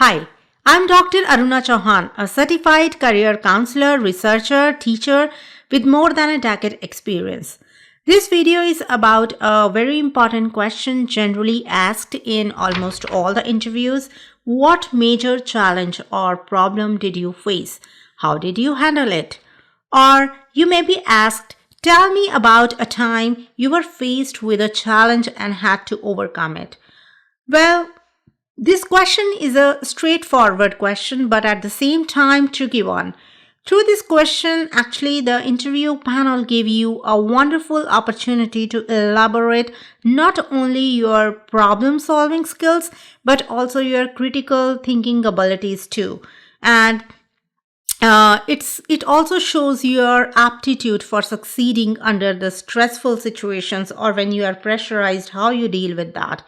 Hi, I'm Dr. Aruna Chauhan, a certified career counselor, researcher, teacher with more than a decade experience. This video is about a very important question generally asked in almost all the interviews. What major challenge or problem did you face? How did you handle it? Or you may be asked, tell me about a time you were faced with a challenge and had to overcome it. Well, this question is a straightforward question, but at the same time, tricky one. Through this question, actually, the interview panel gave you a wonderful opportunity to elaborate not only your problem solving skills, but also your critical thinking abilities too. And it also shows your aptitude for succeeding under the stressful situations or when you are pressurized, how you deal with that.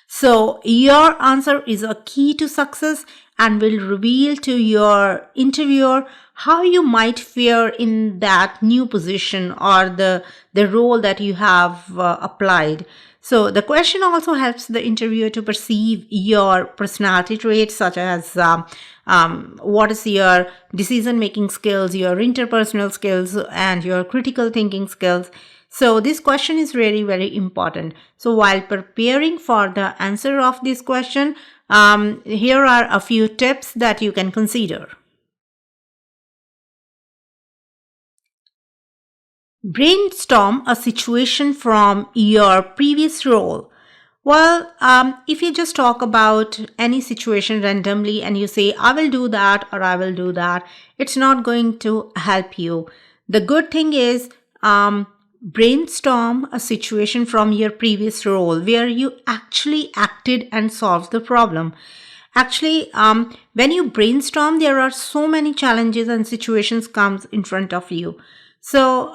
So your answer is a key to success and will reveal to your interviewer how you might fare in that new position or the role that you have applied. So the question also helps the interviewer to perceive your personality traits such as what is your decision-making skills, your interpersonal skills, and your critical thinking skills. So this question is really very important. So while preparing for the answer of this question, here are a few tips that you can consider. Brainstorm a situation from your previous role. Well, if you just talk about any situation randomly and you say, I will do that or I will do that, it's not going to help you. The good thing is, brainstorm a situation from your previous role where you actually acted and solved the problem. Actually, when you brainstorm, there are so many challenges and situations comes in front of you. So,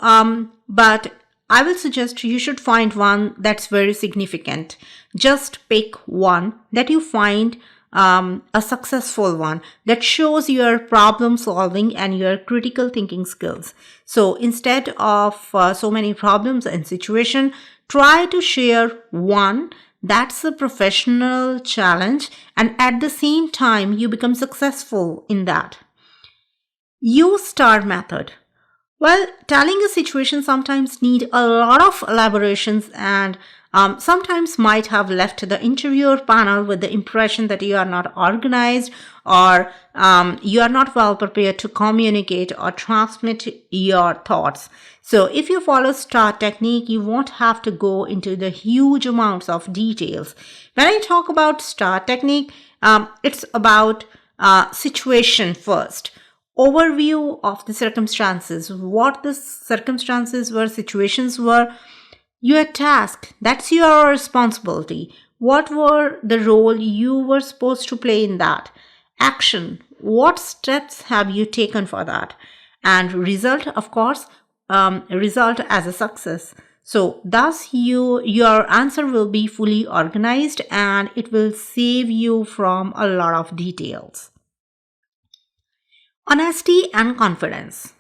but I will suggest you should find one that's very significant. Just pick one that you find a successful one that shows your problem solving and your critical thinking skills. So instead of so many problems and situation, try to share one that's a professional challenge and at the same time you become successful in that. Use STAR method. Well, telling a situation sometimes need a lot of elaborations and sometimes might have left the interviewer panel with the impression that you are not organized or you are not well prepared to communicate or transmit your thoughts. So if you follow STAR technique, you won't have to go into the huge amounts of details. When I talk about STAR technique, it's about situation first. Overview of the circumstances, what the circumstances were, situations were, your task, that's your responsibility. What were the role you were supposed to play in that? Action, what steps have you taken for that? And result, of course, result as a success. So thus your answer will be fully organized and it will save you from a lot of details. Honesty and confidence.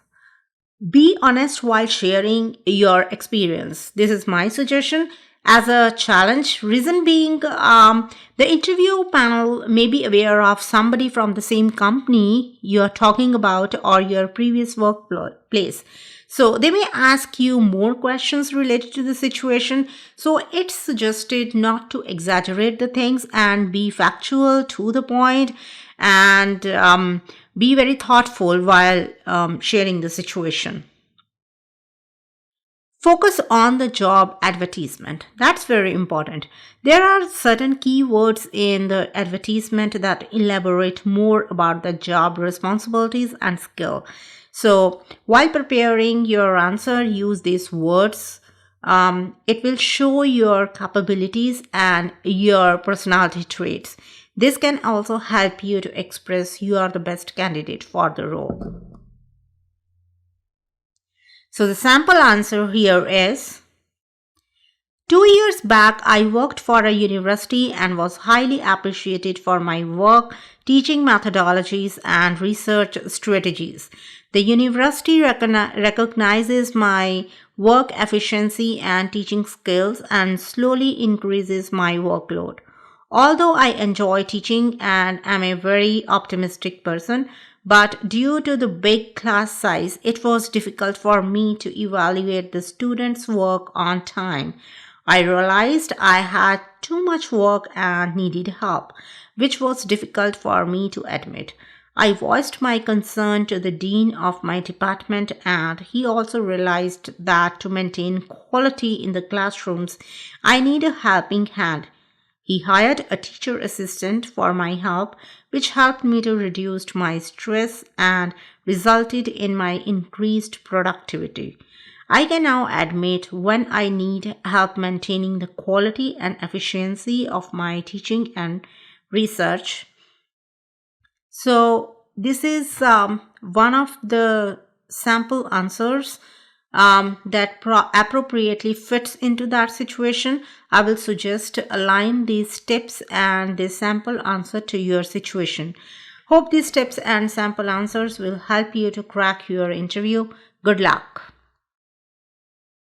Be honest while sharing your experience. This is my suggestion as a challenge. Reason being, the interview panel may be aware of somebody from the same company you are talking about or your previous workplace. So they may ask you more questions related to the situation. So it's suggested not to exaggerate the things and be factual, to the point, and be very thoughtful while sharing the situation. Focus on the job advertisement. That's very important. There are certain keywords in the advertisement that elaborate more about the job responsibilities and skill. So while preparing your answer, use these words. It will show your capabilities and your personality traits. This can also help you to express you are the best candidate for the role. So the sample answer here is, 2 years back, I worked for a university and was highly appreciated for my work, teaching methodologies, and research strategies. The university recognizes my work efficiency and teaching skills and slowly increases my workload. Although I enjoy teaching and am a very optimistic person, but due to the big class size, it was difficult for me to evaluate the students' work on time. I realized I had too much work and needed help, which was difficult for me to admit. I voiced my concern to the dean of my department, and he also realized that to maintain quality in the classrooms, I need a helping hand. He hired a teacher assistant for my help, which helped me to reduce my stress and resulted in my increased productivity. I can now admit when I need help maintaining the quality and efficiency of my teaching and research. So, this is one of the sample answers that appropriately fits into that situation. I will suggest to align these tips and the sample answer to your situation. Hope these tips and sample answers will help you to crack your interview. Good luck.